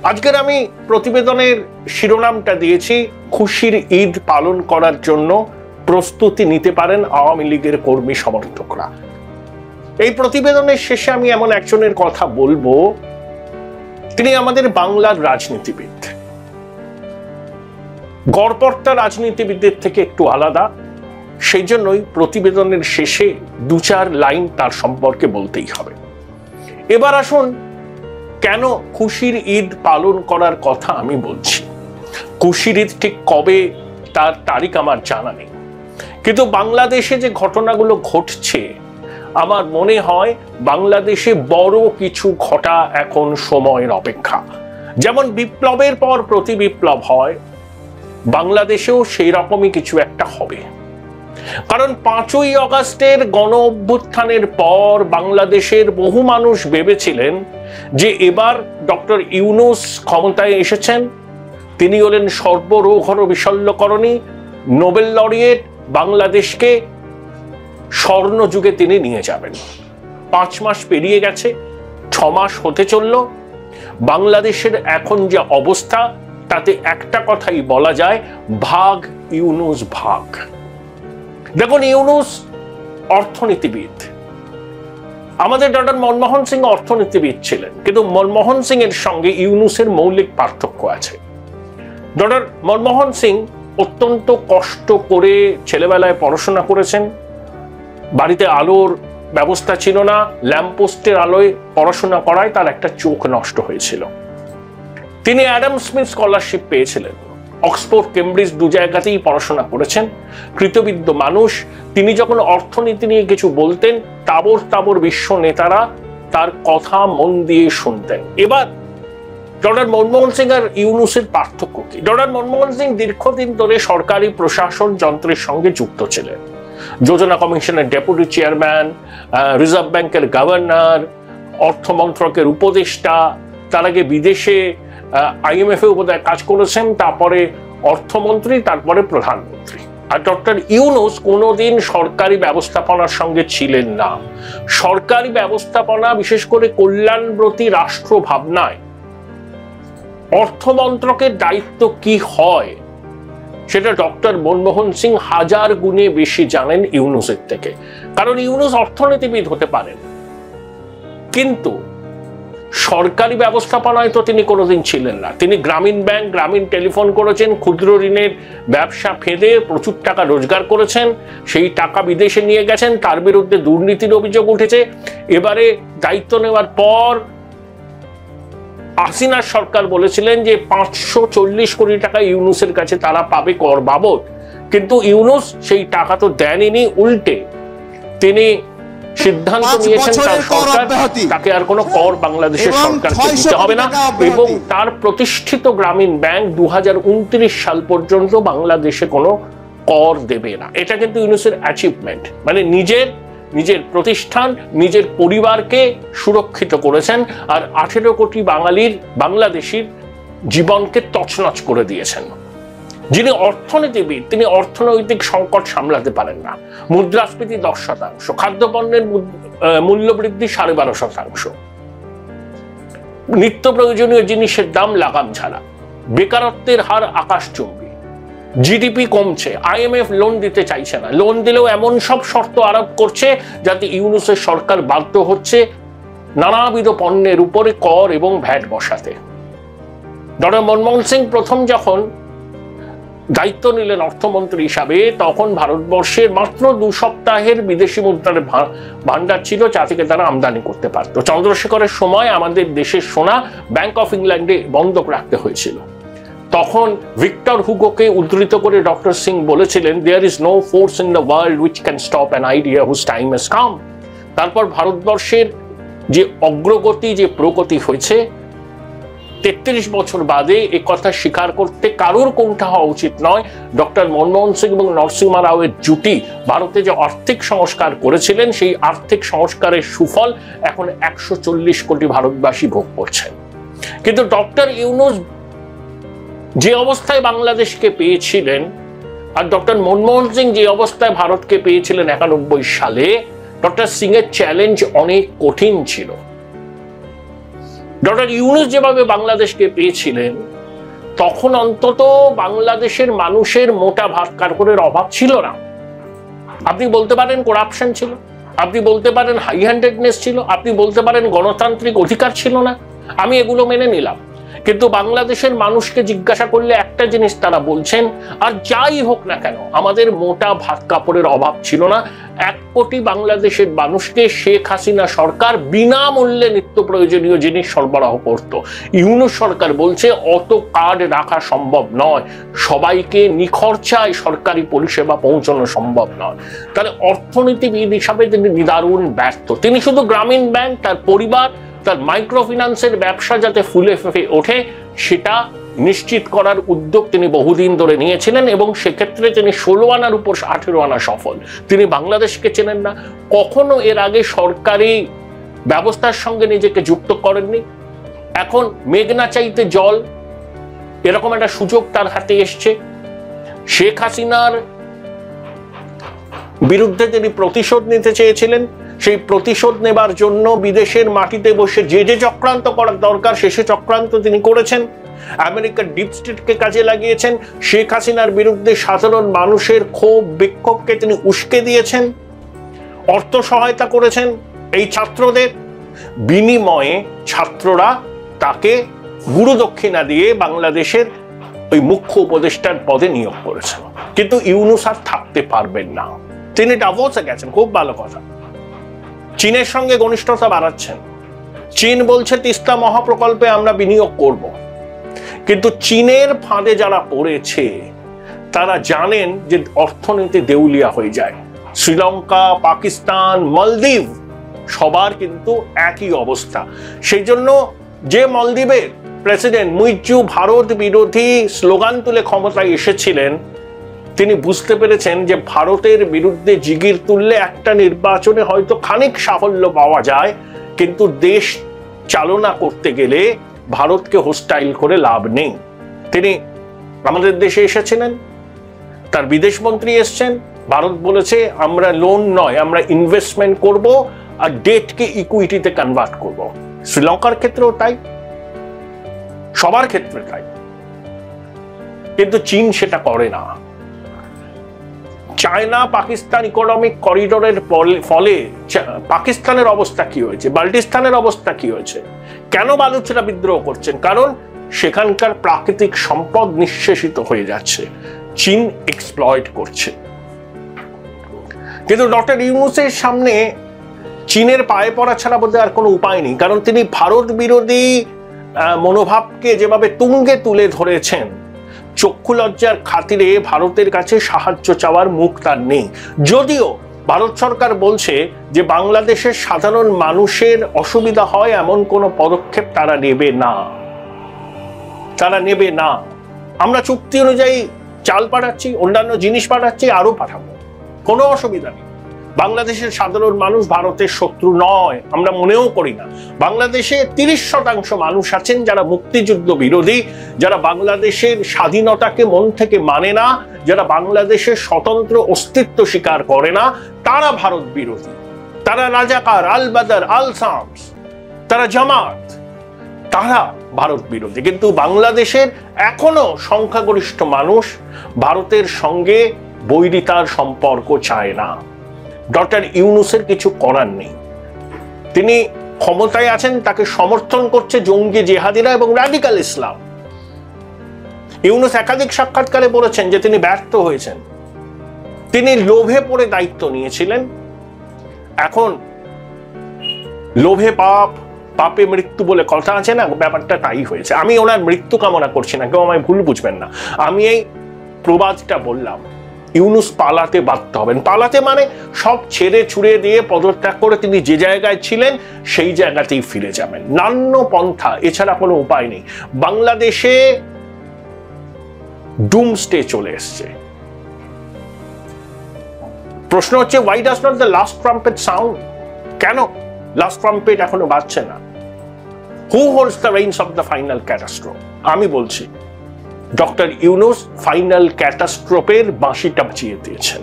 আজকের আমি প্রতিবেদনের শিরোনামটা দিয়েছি খুশির ঈদ পালন করার জন্য প্রস্তুতি নিতে পারেন আওয়ামী লীগের কর্মী সমর্থকরা। এই প্রতিবেদনের শেষে আমি এমন একজনের কথা বলবো, তিনি আমাদের বাংলার রাজনীতিবিদ, গড়পড়তা রাজনীতিবিদদের থেকে একটু আলাদা। সেই জন্যই প্রতিবেদনের শেষে 2-4 লাইন তার সম্পর্কে বলতেই হবে। এবার আসুন, কেন খুশির ঈদ পালন করার কথা আমি বলছি। খুশির ঈদ ঠিক কবে তার তারিখ আমার জানা নেই, কিন্তু বাংলাদেশে যে ঘটনাগুলো ঘটছে আমার মনে হয় বাংলাদেশে বড় কিছু ঘটা এখন সময়ের অপেক্ষা। যেমন বিপ্লবের পর প্রতি বিপ্লব হয়, বাংলাদেশেও সেই রকমই কিছু একটা হবে। কারণ 5ই আগস্টের গণ অভ্যুত্থানের পর বাংলাদেশের বহু মানুষ ভেবেছিলেন যে এবার ডক্টর ইউনূস ক্ষমতায় এসেছেন, তিনি হলেন সর্বরোহর বিশল্যকরণী, নোবেল লরিয়েট, বাংলাদেশকে স্বর্ণযুগে তিনি নিয়ে যাবেন। 5 মাস পেরিয়ে গেছে, 6 মাস হতে চলল। বাংলাদেশের এখন যে অবস্থা তাতে একটা কথাই বলা যায়, ভাগ ইউনূস ভাগ। দেখুন, ইউনূস অর্থনীতিবিদ, আমাদের ডক্টর মনমোহন সিং অর্থনীতিবিদ ছিলেন, কিন্তু মনমোহন সিং এর সঙ্গে ইউনূসের মৌলিক পার্থক্য আছে। ডক্টর মনমোহন সিং অত্যন্ত কষ্ট করে ছেলেবেলায় পড়াশোনা করেছেন, বাড়িতে আলোর ব্যবস্থা ছিল না, ল্যাম্পপোস্টের আলোয় পড়াশোনা করায় তার একটা চোখ নষ্ট হয়েছিল। তিনি অ্যাডাম স্মিথ স্কলারশিপ পেয়েছিলেন, অক্সফোর্ড কেমব্রিজ 2 জায়গাতেই পড়াশোনা করেছেন, কৃতবিদ্য মানুষ। তিনি যখন অর্থনীতি নিয়ে কিছু বলতেন, তাবর তাবর বিশ্ব নেতারা তার কথা মন দিয়ে শুনতেন। এবার ডক্টর মনমোহন সিং আর ইউনূসের পার্থক্য কি? ডক্টর মনমোহন সিং দীর্ঘদিন ধরে সরকারি প্রশাসন যন্ত্রের সঙ্গে যুক্ত ছিলেন, যোজনা কমিশনের ডেপুটি চেয়ারম্যান, রিজার্ভ ব্যাংকের গভর্নর, অর্থ মন্ত্রকের উপদেষ্টা, তার আগে বিদেশে IMF এ বোধহয় কাজ করেছেন, তারপরে অর্থমন্ত্রী, তারপরে প্রধানমন্ত্রী। আর ডক্টর ইউনূস কোনোদিন সরকারি ব্যবস্থাপনার সঙ্গে ছিলেন না। সরকারি ব্যবস্থাপনা, বিশেষ করে কল্যাণব্রতী রাষ্ট্র ভাবনায় অর্থমন্ত্রকের দায়িত্ব কি হয় সেটা ডক্টর মনমোহন সিং 1000 গুণে বেশি জানেন ইউনূসের থেকে। কারণ ইউনূস অর্থনীতিবিদ হতে পারেন, কিন্তু সরকারি ব্যবস্থাপনায় তো তিনি কোনোদিন ছিলেন না। তিনি গ্রামীণ ব্যাংক, গ্রামীণ টেলিফোন করেছেন, ক্ষুদ্র ঋণের ব্যবসা ফেঁদে প্রচুর টাকা রোজগার করেছেন, সেই টাকা বিদেশে নিয়ে গেছেন, তার বিরুদ্ধে দুর্নীতির অভিযোগ উঠেছে। এবারে দায়িত্ব নেওয়ার পর হাসিনার সরকার বলেছিলেন যে 540 কোটি টাকা ইউনূসের কাছে তারা পাবে কর বাবদ, কিন্তু ইউনূস সেই টাকা তো দেননি, উল্টে তিনি সিদ্ধান্ত নিয়েছেন তার সরকার তাকে আর কোনো কর বাংলাদেশের সরকারকে দিতে হবে না, এবং তার প্রতিষ্ঠিত গ্রামীণ ব্যাংক 2029 সাল পর্যন্ত বাংলাদেশে কোনো কর দেবে না। এটা কিন্তু ইউনূসের অ্যাচিভমেন্ট, মানে নিজের প্রতিষ্ঠান, নিজের পরিবারকে সুরক্ষিত করেছেন, আর 18 কোটি বাংলাদেশির জীবনকে তছনছ করে দিয়েছেন। যিনি অর্থনীতিবিদ, তিনি অর্থনৈতিক সংকট সামলাতে পারেন না। মুদ্রাস্ফীতি 10%, খাদ্যপণ্যের মূল্যবৃদ্ধি 12.5%, নিত্য প্রয়োজনীয় জিনিসের দাম লাগাম ছাড়া, বেকারত্বের হার আকাশচুম্বী, জিডিপি কমছে, IMF লোন দিতে চাইছে না, লোন দিলেও এমন সব শর্ত আরোপ করছে যাতে ইউনূসের সরকার বাধ্য হচ্ছে নানাবিধ পণ্যের উপরে কর এবং ভ্যাট বসাতে। ডক্টর মনমোহন সিং প্রথম যখন দায়িত্ব নিলেন অর্থমন্ত্রী হিসাবে, তখন ভারতবর্ষের মাত্র 2 সপ্তাহের বিদেশি মুদ্রার ভান্ডার ছিল, যা থেকে তারা আমদানি করতে পারত। চন্দ্রশেখরের সময় আমাদের দেশের সোনা ব্যাংক অফ ইংল্যান্ডে বন্ধক রাখতে হয়েছিল। তখন ভিক্টর হুগোকে উদ্ধৃত করে ডক্টর সিং বলেছিলেন, there is no force in the world which can stop an idea whose time has come. তারপর ভারতবর্ষের যে অগ্রগতি, যে প্রগতি হয়েছে, 33 বছর বাদে একথা স্বীকার করতে কারোর কোনটা হওয়া উচিত নয়। ডক্টর মনমোহন সিং এবং নরসিংহ রাওয়ের জুটি ভারতে যে আর্থিক সংস্কার করেছিলেন, সেই আর্থিক সংস্কারের সুফল এখন 140 কোটি ভারতবাসী ভোগ করছেন। কিন্তু ডক্টর ইউনূস যে অবস্থায় বাংলাদেশকে পেয়েছিলেন, আর ডক্টর মনমোহন সিং যে অবস্থায় ভারতকে পেয়েছিলেন 91 সালে, ডক্টর সিং এর চ্যালেঞ্জ অনেক কঠিন ছিল। ডক্টর ইউনূস যেভাবে বাংলাদেশকে পেয়েছিলেন, তখন অন্তত বাংলাদেশের মানুষের মোটা ভাত কাপড়ের অভাব ছিল না। আপনি বলতে পারেন করাপশন ছিল, আপনি বলতে পারেন হাই হ্যান্ডেডনেস ছিল, আপনি বলতে পারেন গণতান্ত্রিক অধিকার ছিল না, আমি এগুলো মেনে নিলাম। কিন্তু বাংলাদেশের মানুষকে জিজ্ঞাসা করলে একটা জিনিস তারা বলছেন, আর যাই হোক না কেন আমাদের মোটা ভাত কাপড়ের অভাব ছিল না। 1 কোটি বাংলাদেশের মানুষকে শেখ হাসিনা সরকার বিনামূল্যে নিত্য প্রয়োজনীয় জিনিস সরবরাহ করত। ইউনূস সরকার বলছে অত কার্ড রাখা সম্ভব নয়, সবাইকে নিখরচায় সরকারি পরিষেবা পৌঁছানো সম্ভব নয়। তাহলে অর্থনীতিবিদ হিসাবে তিনি নিদারুণ ব্যর্থ। তিনি শুধু গ্রামীণ ব্যাংক, তার পরিবার, তার মাইক্রো ফিন্যান্সের ব্যবসা যাতে ফুলে ফেঁপে ওঠে সেটা নিশ্চিত করার উদ্যোগ তিনি বহুদিন ধরে নিয়েছিলেন, এবং সেক্ষেত্রে তিনি 16 আনার উপর 18 আনা সফল। তিনি বাংলাদেশকে চেনেন না, কখনো এর আগে সরকারি ব্যবস্থার সঙ্গে নিজেকে যুক্ত করেননি। এখন মেঘনা চাইতে জল, এরকম একটা সুযোগ তার হাতে এসছে। শেখ হাসিনার বিরুদ্ধে তিনি প্রতিশোধ নিতে চেয়েছিলেন, সেই প্রতিশোধ নেবার জন্য বিদেশের মাটিতে বসে যে যে চক্রান্ত করার দরকার সে চক্রান্ত তিনি করেছেন। আমেরিকার ডিপ স্টেটকে কাজে লাগিয়েছেন, শেখ হাসিনার বিরুদ্ধে সাধারণ মানুষের ক্ষোভ বিক্ষোভকে তিনি উস্কে দিয়েছেন, অর্থ সহায়তা করেছেন এই ছাত্রদের। বিনিময়ে ছাত্ররা তাকে গুরুদক্ষিণা দিয়ে বাংলাদেশের ওই মুখ্য উপদেষ্টার পদে নিয়োগ করেছেন। কিন্তু ইউনূস আর থাকতে পারবেন না, তিনি ডাভোসে গেছেন, খুব ভালো কথা। চীনের সঙ্গে ঘনিষ্ঠতা বাড়াচ্ছেন, চীন বলছে তিস্তা মহাপ্রকল্পে আমরা বিনিয়োগ করব। কিন্তু চীনের ফাঁদে যারা পড়েছে তারা জানেন যে অর্থনীতি দেউলিয়া হয়ে যায়। শ্রীলঙ্কা, পাকিস্তান, মালদ্বীপ সবার কিন্তু একই অবস্থা। সেই জন্য যে মালদ্বীপের প্রেসিডেন্ট মুইজ্জু ভারত বিরোধী স্লোগান তুলে ক্ষমতায় এসেছিলেন, তিনি বুঝতে পেরেছেন যে ভারতের বিরুদ্ধে জিগির তুললে একটা নির্বাচনে হয়তো খানিক সাফল্য পাওয়া যায়, কিন্তু দেশ চালনা করতে গেলে ভারতকে হোস্টাইল করে লাভ নেই। তিনি আমাদের দেশে এসেছিলেন, তার বিদেশমন্ত্রী এসছেন, ভারত বলেছে আমরা লোন নয় আমরা ইনভেস্টমেন্ট করব আর ডেটকে ইকুইটিতে কনভার্ট করব। শ্রীলঙ্কার ক্ষেত্রেও তাই, সবার ক্ষেত্রে তাই। কিন্তু চীন সেটা করে না। চায়না পাকিস্তান ইকোনমিক করিডোরের ফলে পাকিস্তানের অবস্থা কি হয়েছে, বাল্টিস্তানের অবস্থা কি হয়েছে? কেন বালুচরা বিদ্রোহ করছেন? কারণ সেখানকার প্রাকৃতিক সম্পদ নিঃশেষিত হয়ে যাচ্ছে, চীন এক্সপ্লয়েট করছে। কিন্তু ডক্টর ইউনূসের সামনে চীনের পায়ে পড়া ছাড়া বোধহয় আর কোনো উপায় নেই, কারণ তিনি ভারত বিরোধী মনোভাবকে যেভাবে তুঙ্গে তুলে ধরেছেন, চক্ষু লজ্জার খাতিরে ভারতের কাছে সাহায্য চাওয়ার মুখ তার নেই। যদিও ভারত সরকার বলছে যে বাংলাদেশের সাধারণ মানুষের অসুবিধা হয় এমন কোনো পদক্ষেপ তারা নেবে না, তারা নেবে না। আমরা চুক্তি অনুযায়ী চাল পাঠাচ্ছি, অন্যান্য জিনিস পাঠাচ্ছি, আরো পাঠাবো, কোনো অসুবিধা নেই। বাংলাদেশের সাধারণ মানুষ ভারতের শত্রু নয়, আমরা মনেও করি না। বাংলাদেশে 30% মানুষ আছেন যারা মুক্তিযুদ্ধ বিরোধী, যারা বাংলাদেশের স্বাধীনতাকে মন থেকে মানে না, যারা বাংলাদেশের স্বতন্ত্র অস্তিত্ব স্বীকার করে না, তারা ভারত বিরোধী, তারা রাজাকার, আল বাদার, আল শামস, তারা জামাত, তারা ভারত বিরোধী। কিন্তু বাংলাদেশের এখনো সংখ্যাগরিষ্ঠ মানুষ ভারতের সঙ্গে বৈরিতার সম্পর্ক চায় না। ডক্টর ইউনূসের কিছু করার নেই, তিনি ক্ষমতায় আছেন, তাকে সমর্থন করছে জঙ্গি জেহাদিরা এবং রাডিকাল ইসলাম। ইউনূস একাধিক সাক্ষাৎকারে বলেছেন যে তিনি ব্যর্থ হয়েছেন, তিনি লোভে পড়ে দায়িত্ব নিয়েছিলেন। এখন লোভে পাপ, পাপে মৃত্যু বলে কথা আছে না, ব্যাপারটা তাই হয়েছে। আমি ওনার মৃত্যু কামনা করছি না, কেউ আমায় ভুল বুঝবেন না। আমি এই প্রবাদটা বললাম, ইউনূস পালাতে বাধ্য হবেন। পালাতে মানে সব ছেড়ে ছুড়ে দিয়ে পদত্যাগ করে তিনি যে জায়গায় ছিলেন সেই জায়গাতেই ফিরে যাবেন, নান্য পন্থা, এছাড়া কোনো উপায় নেই। বাংলাদেশে ডুমসডে চলে এসছে। প্রশ্ন হচ্ছে, why does not the last trumpet sound? কেন লাস্ট ট্রাম্পেট এখনো বাজছে না? Who holds the reins of the final catastrophe? আমি বলছি ডক্টর ইউনূস ফাইনাল ক্যাটাস্ট্রোফের বাঁশিটা বাজিয়ে দিয়েছেন।